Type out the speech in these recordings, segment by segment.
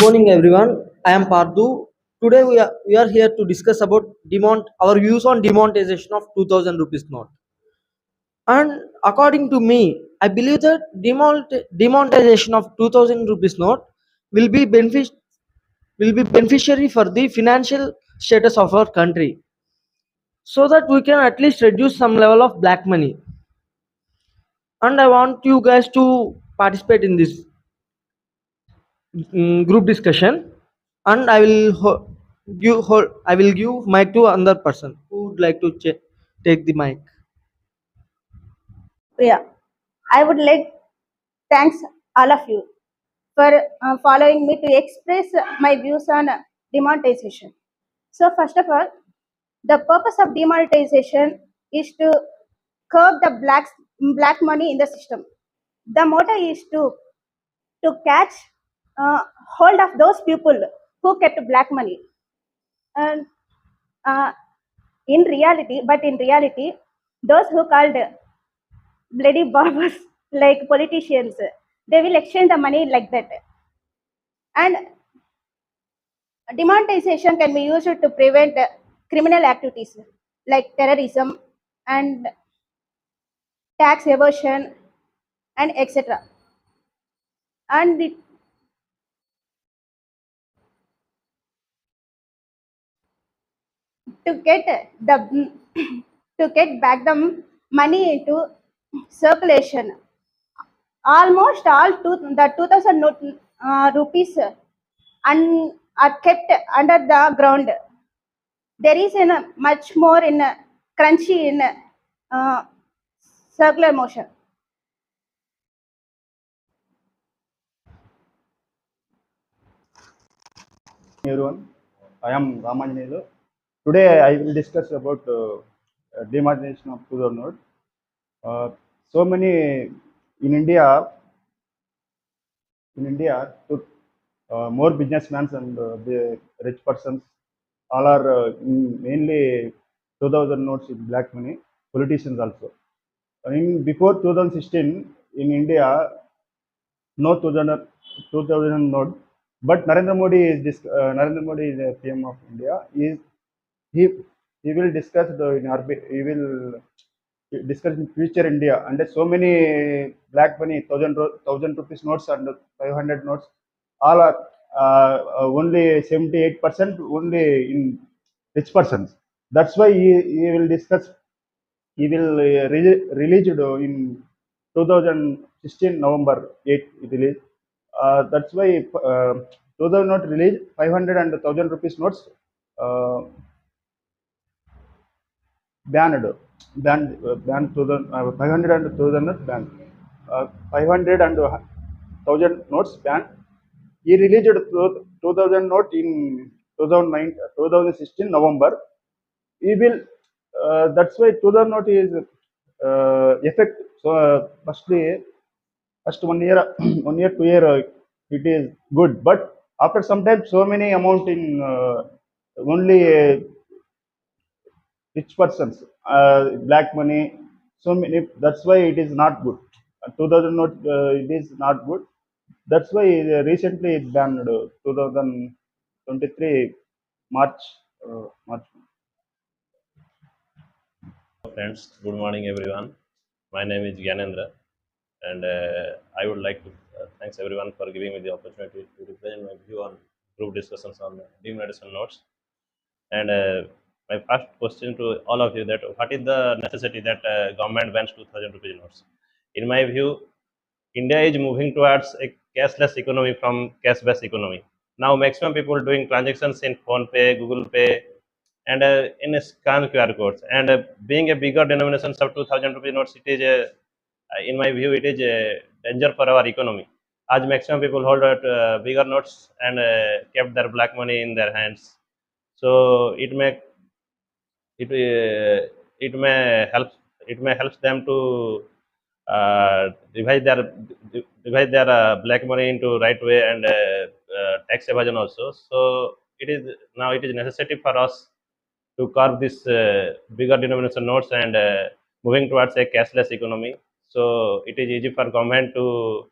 morning, everyone. I am Parthu. Today we are here to discuss about our views on demonetization of 2000 rupees note. And according to me, I believe that demonetization of 2000 rupees note will be beneficiary for the financial status of our country, so that we can at least reduce some level of black money. And I want you guys to participate in this group discussion, and I will give mic to another person who would like to take the mic. Yeah, I would like thanks all of you for following me to express my views on demonetization. So first of all, the purpose of demonetization is to curb the black money in the system. The motto is to catch uh, hold of those people who kept black money, and uh, in reality, those who called bloody barbers like politicians, they will exchange the money like that. And demonetization can be used to prevent criminal activities like terrorism and tax evasion and etc. And to get the to get back the money into circulation, almost the 2000 rupees are kept under the ground. There is in a much more in a crunchy in a, circular motion. Everyone, I am Ramanjanilu. Today I will discuss about demonetization of Tudor note. So many in India, to, more businessmen and the rich persons all are mainly 2000 notes in black money. Politicians also. In before 2016 in India, no 2000 note, but Narendra Modi is the PM of India. He he will discuss he will discuss in future India, and so many black money thousand rupees notes and 500 notes all are only 78% only in rich persons. That's why he will discuss. He will release it in 2016 November 8 release. That's why 2000 note release 500 and 1000 rupees notes uh, banned banned 500 and 1000 notes banned. 500 and 1000 notes banned. He released 2000 note in 2016 November. He will that's why 2000 note is effect. So first 1 year 1 year 2 year it is good, but after some time so many amount in only rich persons, black money, so many. That's why it is not good. 2000 note it is not good. That's why recently it banned 2023 March. March. Friends, good morning everyone. My name is Gyanendra, and I would like to thanks everyone for giving me the opportunity to represent my view on group discussions on demonetization notes. And my first question to all of you, that what is the necessity that government bans 2000 rupees notes? In my view, India is moving towards a cashless economy from cash-based economy. Now, maximum people doing transactions in Phone Pay, Google Pay, and in a scan QR codes. And being a bigger denomination of 2000 rupee notes, it is in my view, it is a danger for our economy. As maximum people hold bigger notes and kept their black money in their hands, so it may help them to uh, divide their divide their black money into right way, and tax evasion also. So it is necessity for us to curb this bigger denomination notes and moving towards a cashless economy. So it is easy for government to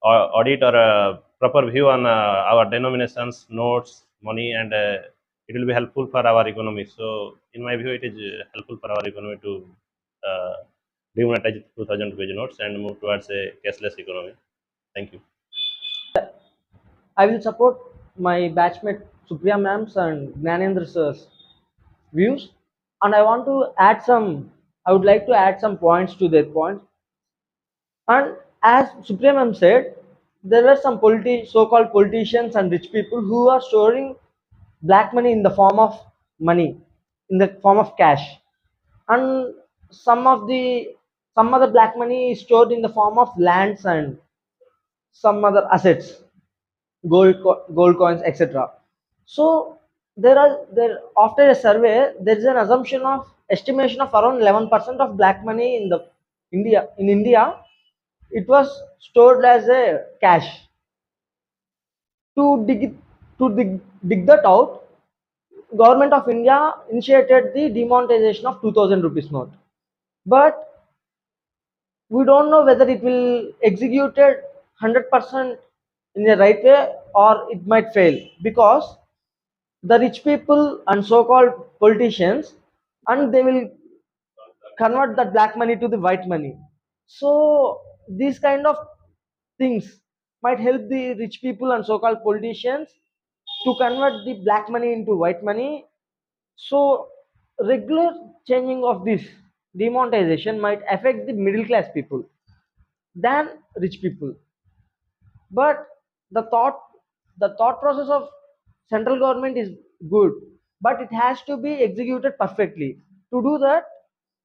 audit or proper view on our denominations, notes, money, and it will be helpful for our economy. So in my view, it is helpful for our economy to uh, demonetize 2000 rupees notes and move towards a cashless economy. Thank you. I will support my batchmate Supriya ma'am's and Gnanendra sir's views, and I would like to add some points to their points. And as Supriya ma'am said, there were some so-called politicians and rich people who are storing black money in the form of money, in the form of cash, and some of the some other black money is stored in the form of lands and some other assets, gold coins, etc. So there after a survey, there is an assumption of estimation of around 11% of black money in India. It was stored as a cash. To dig that out, government of India initiated the demonetization of 2000 rupees note. But we don't know whether it will executed 100% in the right way or it might fail, because the rich people and so-called politicians, and they will convert that black money to the white money. So these kind of things might help the rich people and so-called politicians to convert the black money into white money. So regular changing of this demonetization might affect the middle class people than rich people. But the thought process of central government is good, but it has to be executed perfectly. To do that,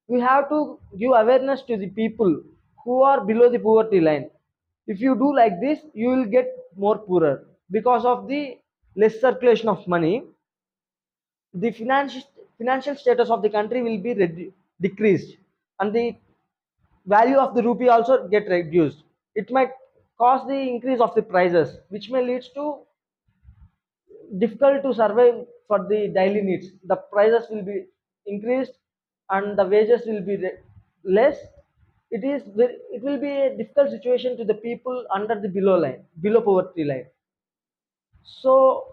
we have to give awareness to the people who are below the poverty line. If you do like this, you will get more poorer. Because of the less circulation of money, the financial status of the country will be decreased, and the value of the rupee also get reduced. It might cause the increase of the prices, which may lead to difficult to survive for the daily needs. The prices will be increased and the wages will be less. It will be a difficult situation to the people under the below poverty line. So,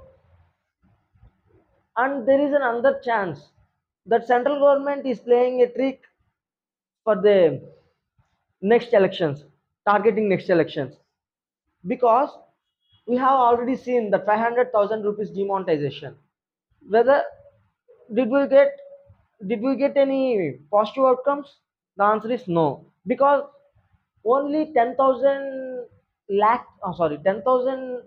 and there is another chance that central government is playing a trick for the next elections, targeting next elections, because we have already seen the 500,000 rupees demonetization. Whether did we get did we get any positive outcomes? The answer is no, because only 10,000 lakh, oh sorry, 10,000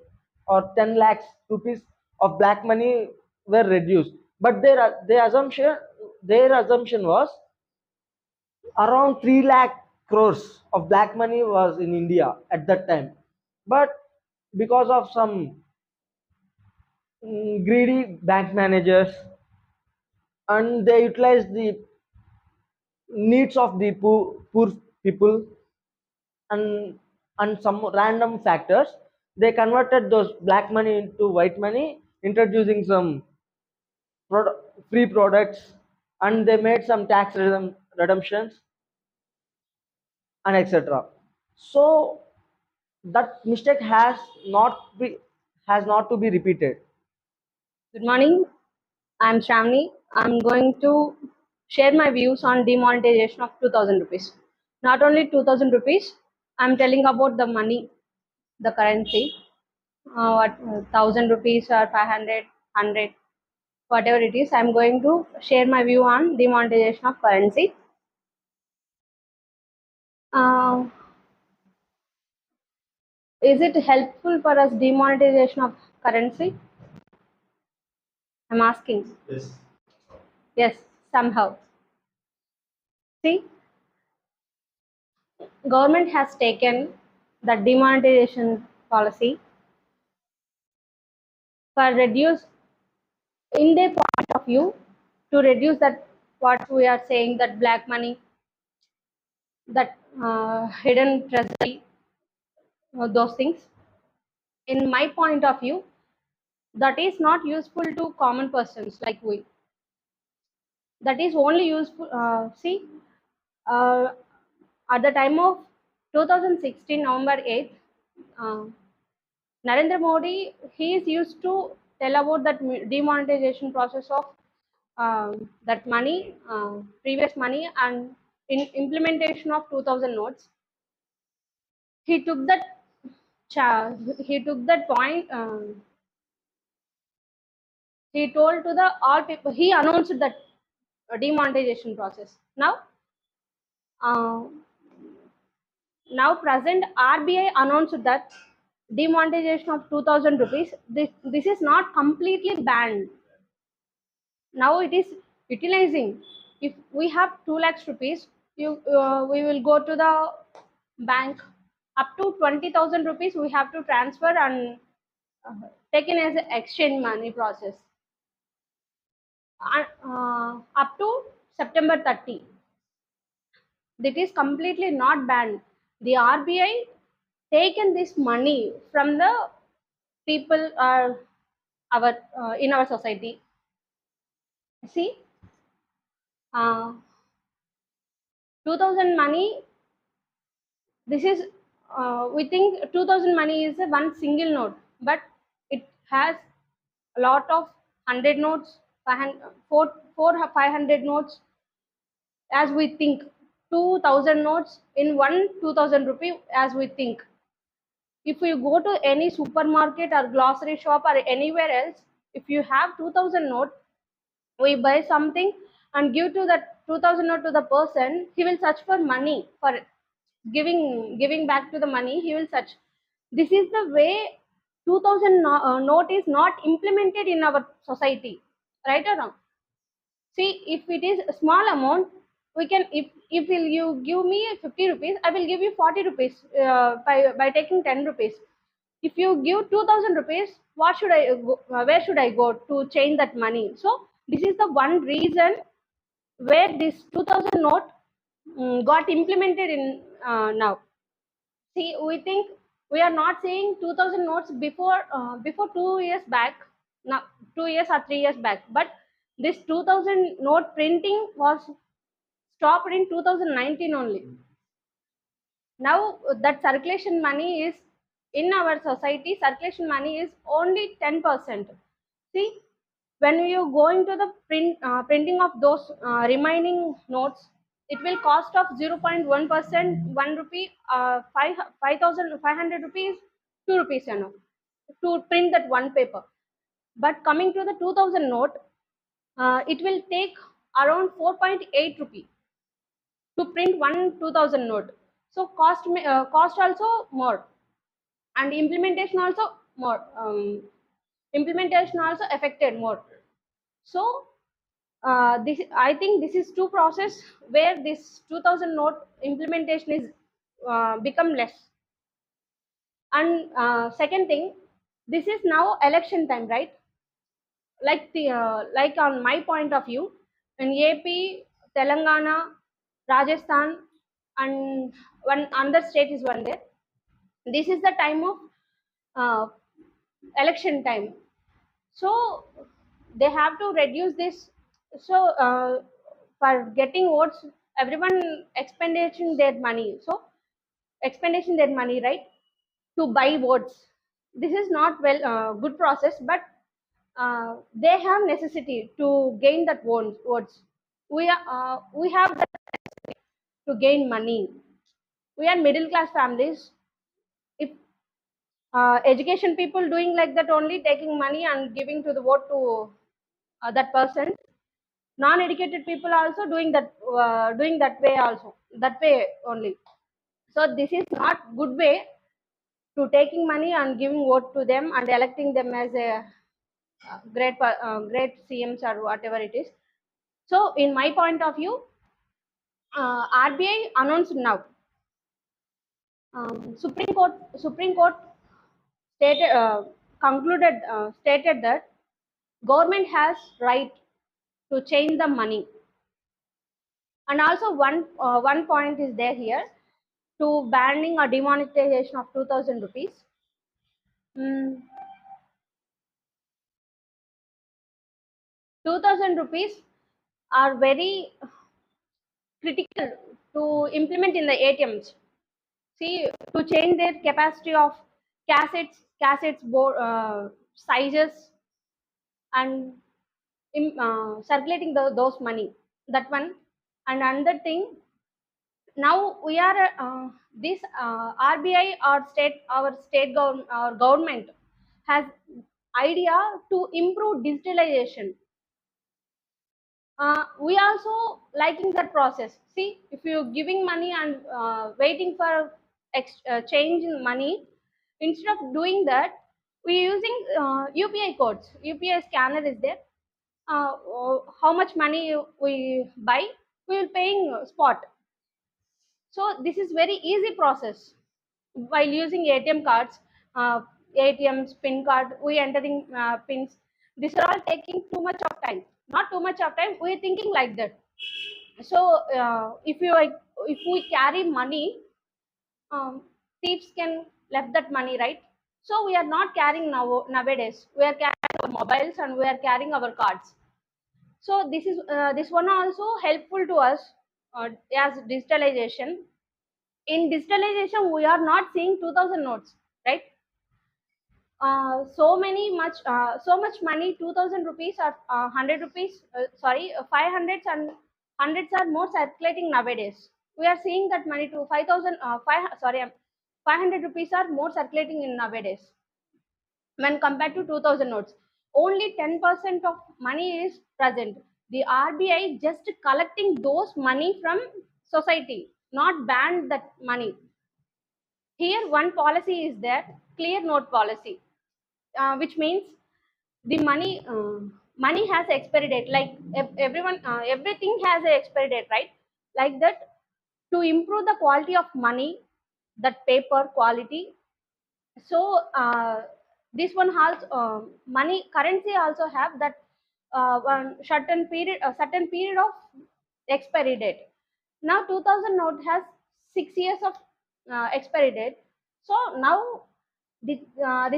or 10 lakhs rupees of black money were reduced. But their assumption was around 3 lakh crores of black money was in India at that time. But because of some greedy bank managers, and they utilize the needs of the poor people, and some random factors, they converted those black money into white money, introducing some free products, and they made some tax redemptions and etc. So that mistake has not to be repeated. Good morning. I'm Shravani. I'm going to share my views on demonetization of 2000 rupees. Not only 2000 rupees, I'm telling about the money, the currency, what 1000 rupees or 500, 100, whatever it is. I'm going to share my view on demonetization of currency. Uh, is it helpful for us demonetization of currency? I'm asking. Yes, somehow. See, government has taken the demonetization policy for reduce in their point of view to reduce that what we are saying, that black money, that hidden treasury, those things. In my point of view, that is not useful to common persons like we. That is only useful. See, uh, at the time of 2016 November 8th, uh, Narendra Modi, he is used to tell about that demonetization process of that money, previous money, and in implementation of 2000 notes. He took that he took that point. He told to the all people. He announced that demonetization process. Uh, Now present RBI announced that demonetization of 2000 rupees. This is not completely banned. Now it is utilizing. If we have 2 lakhs rupees, we will go to the bank. Up to 20,000 rupees we have to transfer and taken as an exchange money process. Up to September 30. That is completely not banned. The RBI taken this money from the people are our in our society. See, uh, 2000 money. This is we think 2000 money is a one single note, but it has a lot of 100 notes, 500 notes. As we think, 2000 notes in one 2000 rupee. As we think, if you go to any supermarket or grocery shop or anywhere else, if you have 2000 note, we buy something and give to that 2000 note to the person, he will search for money for giving back to the money. He will search. This is the way 2000 note is not implemented in our society, right or wrong? See, if it is a small amount, we can, if will you give me 50 rupees, I will give you 40 rupees by taking 10 rupees. If you give 2000 rupees, what should I go, where should I go to change that money? So this is the one reason where this 2000 note got implemented in now. See, we think we are not saying 2000 notes before 2 years back, now 2 years or 3 years back, but this 2000 note printing was stopped in 2019 only. Now that circulation money is in our society, circulation money is only 10%. See, when you go into the printing of those remaining notes, it will cost of 0.1%, 1 rupee, 5,500 rupees, 2 rupees, to print that one paper. But coming to the 2000 note, it will take around 4.8 rupee to print one 2000 note. So cost also more, and implementation also more. Implementation also affected more. So this, I think this is two process where this 2000 note implementation is become less. And second thing, this is now election time, right? Like on my point of view, in AP, Telangana, Rajasthan, and one another state is one there. This is the time of uh, election time, so they have to reduce this. So for getting votes, everyone expending their money. So expending their money, right, to buy votes. This is not well good process, but they have necessity to gain that votes. We have that to gain money. We are middle class families. If education people doing like that only, taking money and giving to the vote to that person, non-educated people also doing that way also, that way only. So this is not good way to taking money and giving vote to them and electing them as a great CMs or whatever it is. So in my point of view, RBI announced now. Supreme Court stated concluded stated that government has right to change the money. And also one point is there here, to banning or demonetization of 2000 rupees. 2000 rupees are very critical to implement in the ATMs. See, to change their capacity of sizes, and circulating those money. That one. And another thing, now we are this RBI or our government has idea to improve digitalization. We also liking that process. See, if you're giving money and waiting for change in money, instead of doing that, we're using UPI codes. UPI scanner is there. How much money we buy, we will paying spot. So this is very easy process. While using ATM cards, ATMs, PIN card, we entering pins. These are all taking too much of time. Not too much of time. We're thinking like that. So if we carry money, thieves can left that money, right? So we are not carrying nowadays. We are carrying our mobiles and we are carrying our cards. So this one also helpful to us as digitalization. In digitalization, we are not seeing 2000 notes, right? So much money, 2000 rupees or 100 rupees, 500s and hundreds are more circulating nowadays. We are seeing that money to 5000 500 rupees are more circulating in nowadays when compared to 2000 notes. Only 10% of money is present. The RBI just collecting those money from society, not banned that money. Here one policy is there, clear note policy, which means the money has expiry date. Like everyone, everything has a expiry date, right? Like that, to improve the quality of money, that paper quality. So this one has money currency also have that one certain period of expiry date. Now 2000 note has 6 years of expiry date. So now this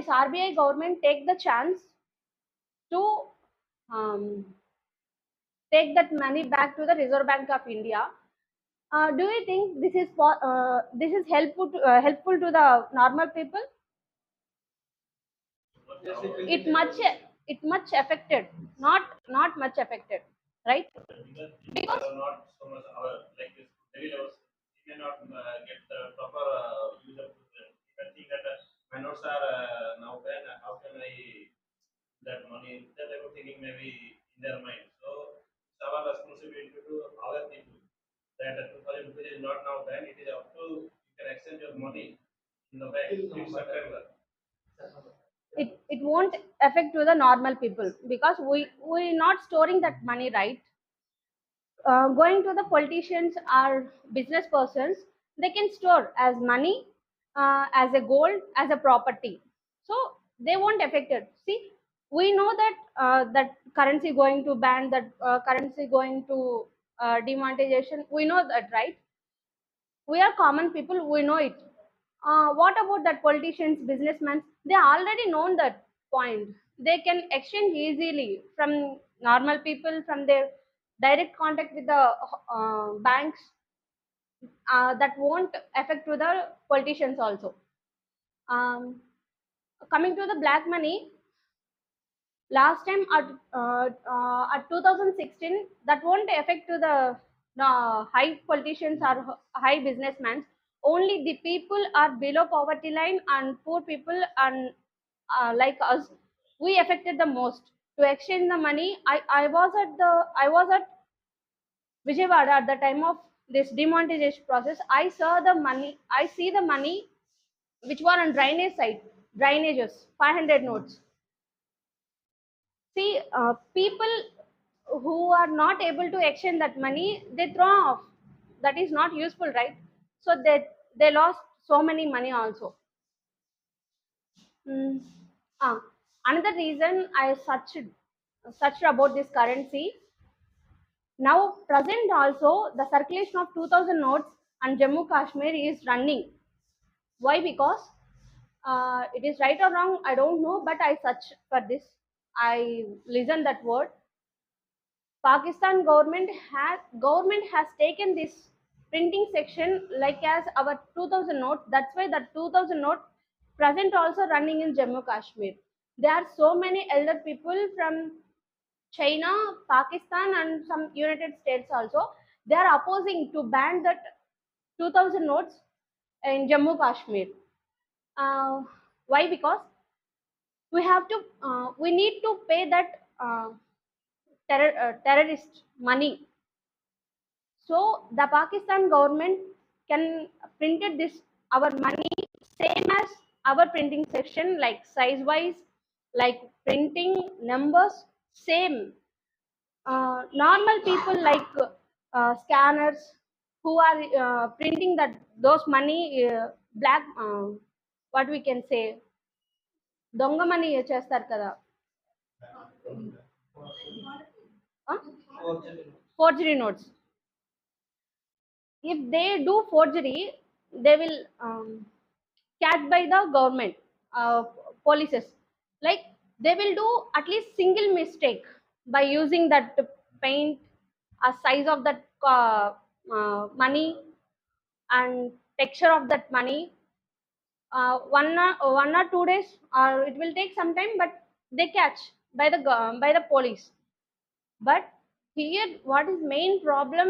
RBI government take the chance to um, take that money back to the Reserve Bank of India. Do you think this is helpful to the normal people? it much it much affected, not much affected, right? People Because are not so much aware. Like this, daily levels, you may not get the proper use of them. You can think that my notes are now banned. How can I that money? That type of thinking may be in their mind. So it's our responsibility to aware people that 2000 rupees is not now banned. It is up to you can exchange your money in the bank in September. it won't affect to the normal people because we not storing that money, right? Going to the politicians or business persons, they can store as money, as a gold, as a property. So they won't affect it. See, we know that that currency going to ban, that currency going to demonetization. We know that, right? We are common people. We know it. What about that politicians, businessmen? They already known that point. They can exchange easily from normal people, from their direct contact with the banks. That won't affect to the politicians also. Um, Coming to the black money, last time at 2016, that won't affect to the high politicians or high businessmen. Only the people are below poverty line and poor people and like us, we affected the most. To exchange the money, I was at Vijayawada at the time of this demonetization process. I see the money which were on drainage side, drainages, 500 notes. See, people who are not able to exchange that money, they throw off. That is not useful, right? So they lost so many money also. Mm. Ah, Another reason I searched about this currency. Now present also the circulation of 2000 notes and Jammu Kashmir is running. Why? Because it is right or wrong, I don't know, but I search for this. I listen that word. Pakistan government has taken this printing section like as our 2000 note. That's why the 2000 note present also running in Jammu Kashmir. There are so many elder people from China, Pakistan, and some United States also. They are opposing to ban that 2000 notes in Jammu Kashmir. Why? Because we need to pay that terrorist money. So the Pakistan government can printed this our money same as our printing section, like size wise, like printing numbers same. Normal people like scanners who are printing that those money black what we can say దొంగ money చేస్తారు కదా forgery notes. If they do forgery, they will catch by the government polices. Like they will do at least single mistake by using that paint, a size of that money and texture of that money. 1 or 2 days, or it will take some time, but they catch by the by the police. But here, what is main problem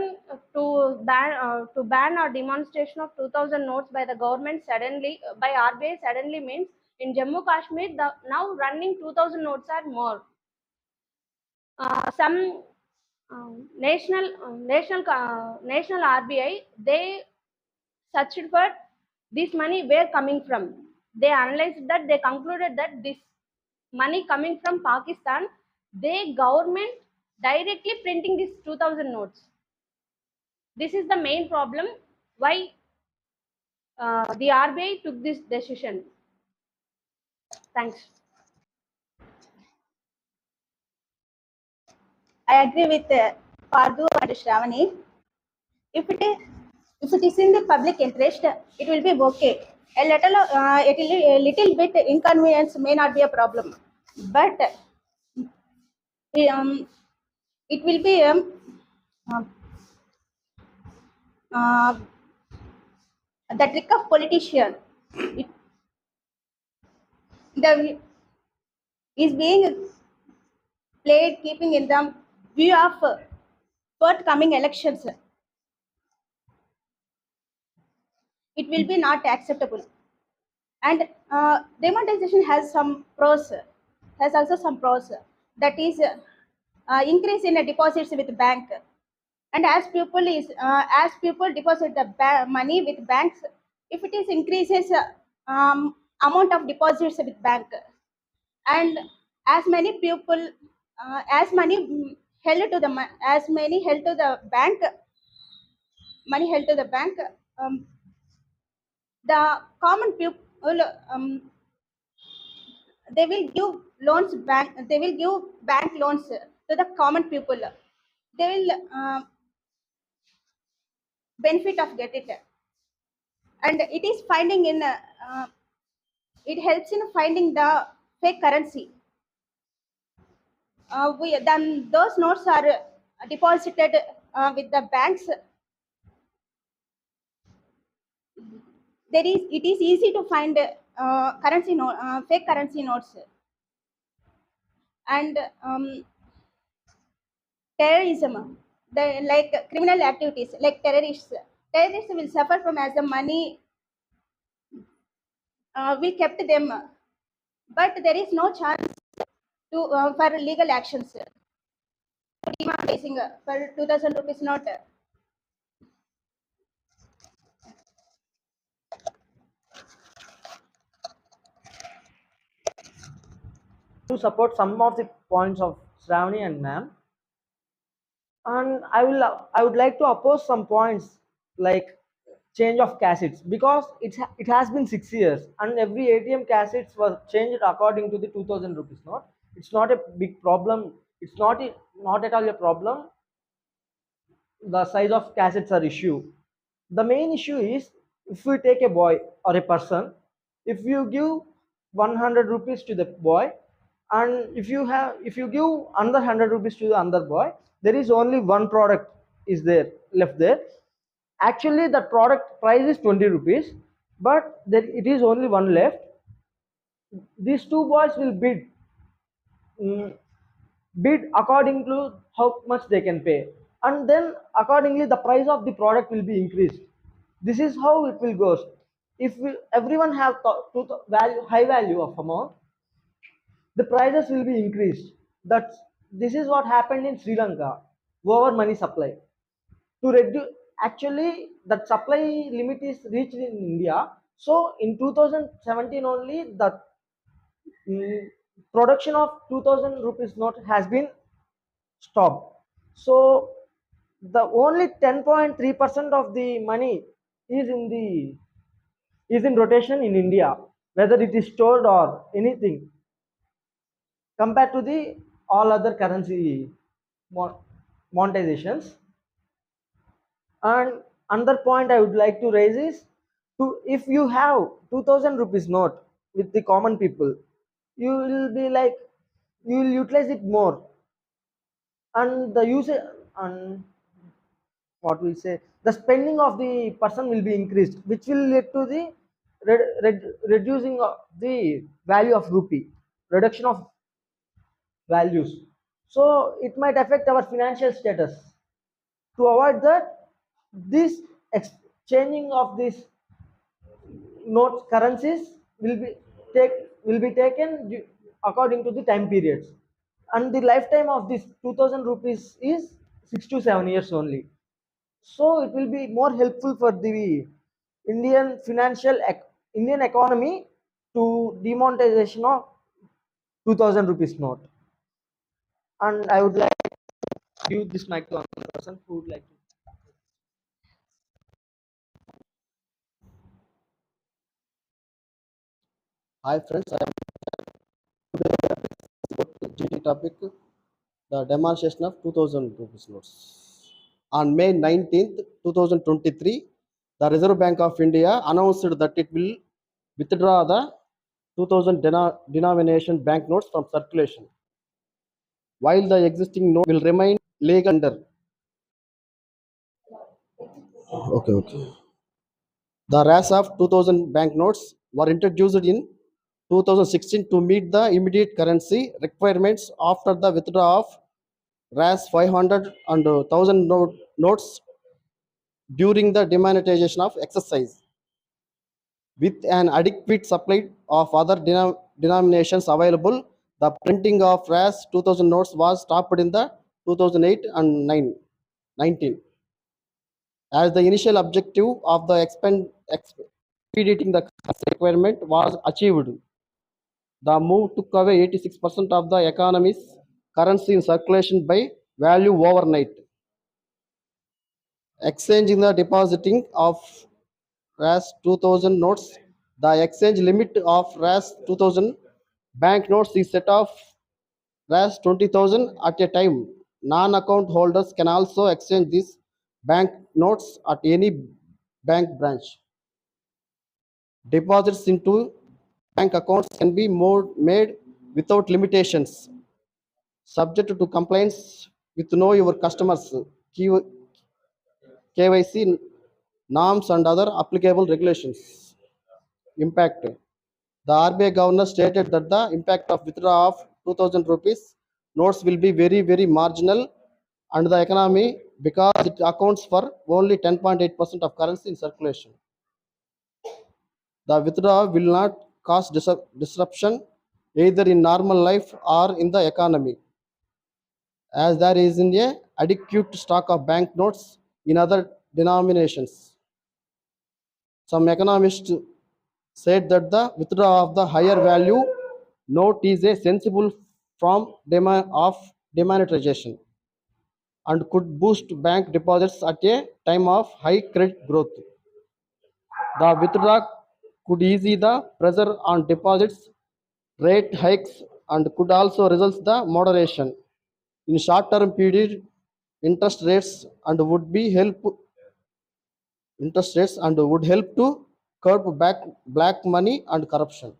to ban or demonstration of 2000 notes by the government suddenly by RBI suddenly means in Jammu Kashmir the now running 2000 notes are more. Some national RBI they searched for this money where coming from. They analyzed that they concluded that this money coming from Pakistan, they government directly printing these 2000 notes. This is the main problem why the RBI took this decision. Thanks. I agree with Pardu and Shravani. If it is in the public interest, it will be okay. A little bit inconvenience may not be a problem, but um, it will be uh, uh, the trick of politician. It the is being played keeping in the view of forthcoming elections. It will be not acceptable. And demonetization has also some pros. That is increase in deposits with bank. And as people deposit the money with banks, if it is increases amount of deposits with bank, and as many people as money as many held to the bank money held to the bank, um, the common people they will give bank loans to the common people. They will benefit of get it, and it helps in finding the fake currency. We then those notes are deposited with the banks. It is easy to find fake currency notes. And terrorism, the like criminal activities like terrorists will suffer from as the money we kept them, but there is no chance to for legal actions demonetizing for 2000 rupees note. To support some of the points of Shravani and ma'am, and I would like to oppose some points like change of cassettes, because it has been 6 years and every ATM cassettes was changed according to the 2000 rupees note. It's not a big problem. It's not at all a problem. The size of cassettes are issue. The main issue is, if we take a boy or a person, if you give 100 rupees to the boy, and if you give another 100 rupees to the other boy, there is only one product is there left there. Actually the product price is 20 rupees, but there it is only one left. These two boys will mm, bid according to how much they can pay, and then accordingly the price of the product will be increased. This is how it will go. If everyone have high value of amount, the prices will be increased. That's This is what happened in Sri Lanka over money supply. To reduce, actually that supply limit is reached in India. So in 2017 only the mm, production of 2000 rupees note has been stopped. So the only 10.3% of the money is in the is in rotation in India, whether it is stored or anything, compared to the all other currency mon- monetizations. And another point I would like to raise is, to if you have 2000 rupees note with the common people, you will be like, you will utilize it more, and the usage, and what we say, the spending of the person will be increased, which will lead to the reducing of the value of rupee, reduction of values. So it might affect our financial status. To avoid that, this exchanging of these notes currencies will be take will be taken according to the time periods, and the lifetime of this 2000 rupees is 6 to 7 years only. So it will be more helpful for the Indian economy to demonetization of 2000 rupees note. And I would like to give this mic to another person who would like to. Hi friends, I am GT topic, the demonstration of 2000 rupees notes. On May 19th, 2023, the Reserve Bank of India announced that it will withdraw the 2000 denomination banknotes from circulation, while the existing note will remain legal under. Okay. The RAS of 2000 banknotes were introduced in 2016 to meet the immediate currency requirements after the withdrawal of RAS 500 and 1000 notes during the demonetization of exercise. With an adequate supply of other denominations available, the printing of RAS 2000 notes was stopped in the 2008 and 19. As the initial objective of the expediting the requirement was achieved, the move took away 86% of the economy's currency in circulation by value overnight. Exchanging the depositing of RAS 2000 notes, the exchange limit of RAS 2000 bank notes is set of RAS 20,000 at a time. Non-account holders can also exchange these bank notes at any bank branch. Deposits into bank accounts can be made without limitations, subject to compliance with Know Your Customers KYC norms and other applicable regulations. Impact. The RBI governor stated that the impact of withdrawal of 2000 rupees notes will be very, very marginal and the economy because it accounts for only 10.8% of currency in circulation. The withdrawal will not cause disruption either in normal life or in the economy, as there is in a adequate stock of banknotes in other denominations. Some economists said that the withdrawal of the higher value note is a sensible form of demonetization and could boost bank deposits at a time of high credit growth. The withdrawal could ease the pressure on deposits rate hikes and could also result the moderation in short-term period interest rates and would be help interest rates and would help to curb back black money and corruption.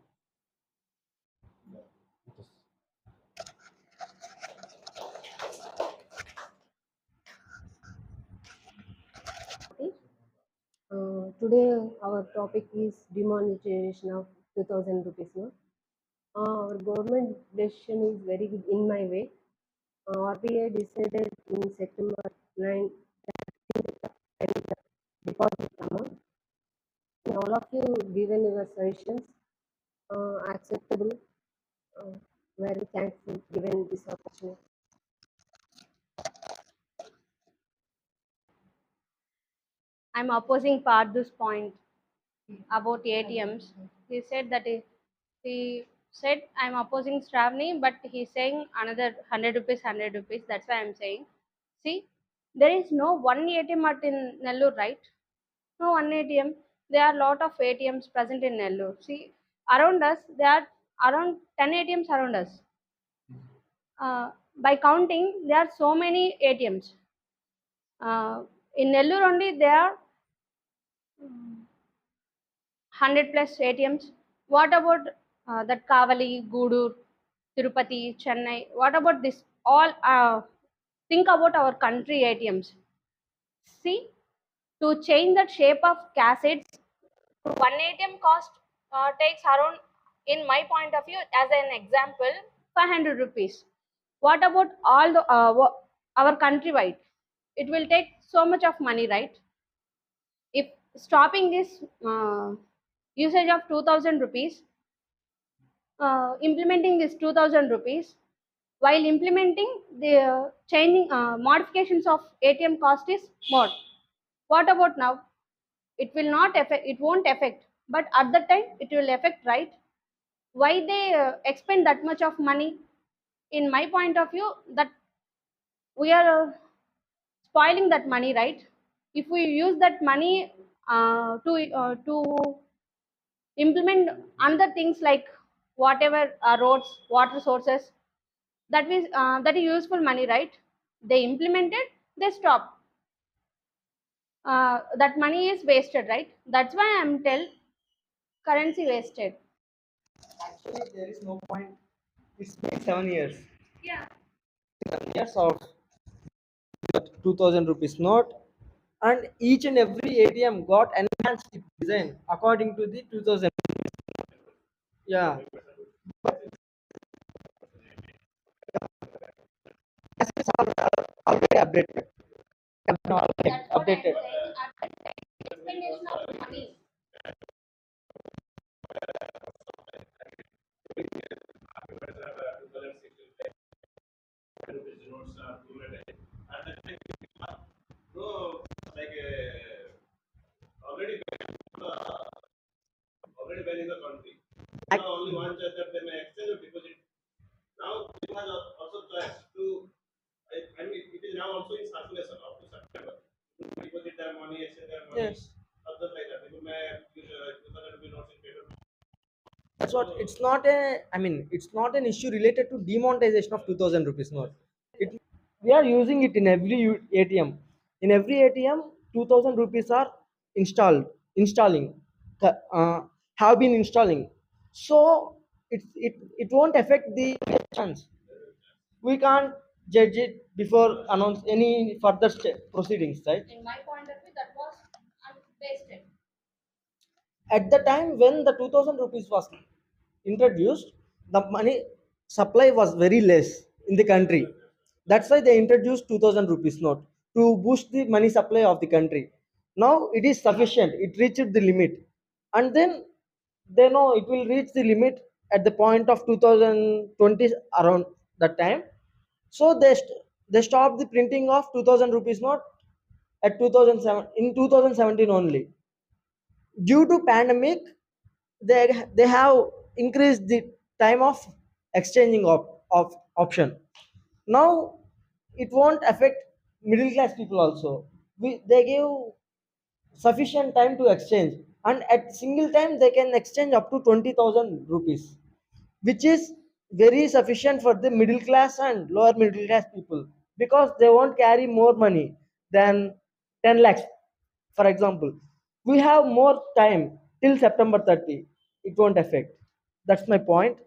Okay. Today our topic is demonetization of 2000 rupees note. Our government decision is very good in my way. RBI decided in September 9 and the deposit amount. All of you given your suggestions acceptable. Very thankful given this opportunity. I'm opposing Pardu's point about ATMs. He said that he said I'm opposing Stravni, but he's saying another 100 rupees, 100 rupees. That's why I'm saying. See, there is no one ATM at in Nellore, right? No one ATM. There are a lot of ATMs present in Nellore. See, around us, there are around 10 ATMs around us. By counting, there are so many ATMs. In Nellore only, there are 100 plus ATMs. What about that Kavali, Gudur, Tirupati, Chennai? What about this? All think about our country ATMs. See, to change the shape of cassettes, one ATM cost takes around, in my point of view, as an example, 500 rupees. What about all the our countrywide? It will take so much of money, right? If stopping this usage of 2000 rupees, implementing this 2000 rupees, while implementing the changing modifications of ATM cost is more. What about now? It will not affect, it won't affect, but at that time it will affect, right? Why they expend that much of money? In my point of view, that we are spoiling that money, right? If we use that money to implement other things like whatever roads, water sources, that is useful money, right? They implemented, they stop. That money is wasted, right? That's why I'm tell currency wasted. Actually, there is no point. It's been 7 years. Yeah. 7 years of 2000 rupees note, and each and every ATM got enhanced its design according to the 2000. Yeah, it's already updated. That's what I'm Updated. saying. At the explanation of money. No, like already already been in the country. Now only one choice that they may extend the deposit. Now you have also choice to. I mean, it is now also in circulation up to September. Deposit their money, exchange their money, Yes, something like that. People may use 2000 rupee notes in paper. that's what. It's not a. I mean, it's not an issue related to demonetization of 2000 rupees note. It we are using it in every ATM. In every ATM, 2000 rupees are installing, uh, have been installing. So it won't affect the chance. We can't judge it before announce any further proceedings, right? In my point of view, that was wasted. At the time when the 2000 rupees was introduced, the money supply was very less in the country. That's why they introduced 2000 rupees note to boost the money supply of the country. Now it is sufficient, it reached the limit, and then they know it will reach the limit at the point of 2020, around that time. So they stopped the printing of 2000 rupees note at 2007, in 2017 only. Due to pandemic, they have increased the time of exchanging of option. Now it won't affect middle class people also. They give sufficient time to exchange, and at single time they can exchange up to 20,000 rupees, which is very sufficient for the middle class and lower middle class people, because they won't carry more money than 10 lakhs, for example. We have more time till September 30. It won't affect. That's my point.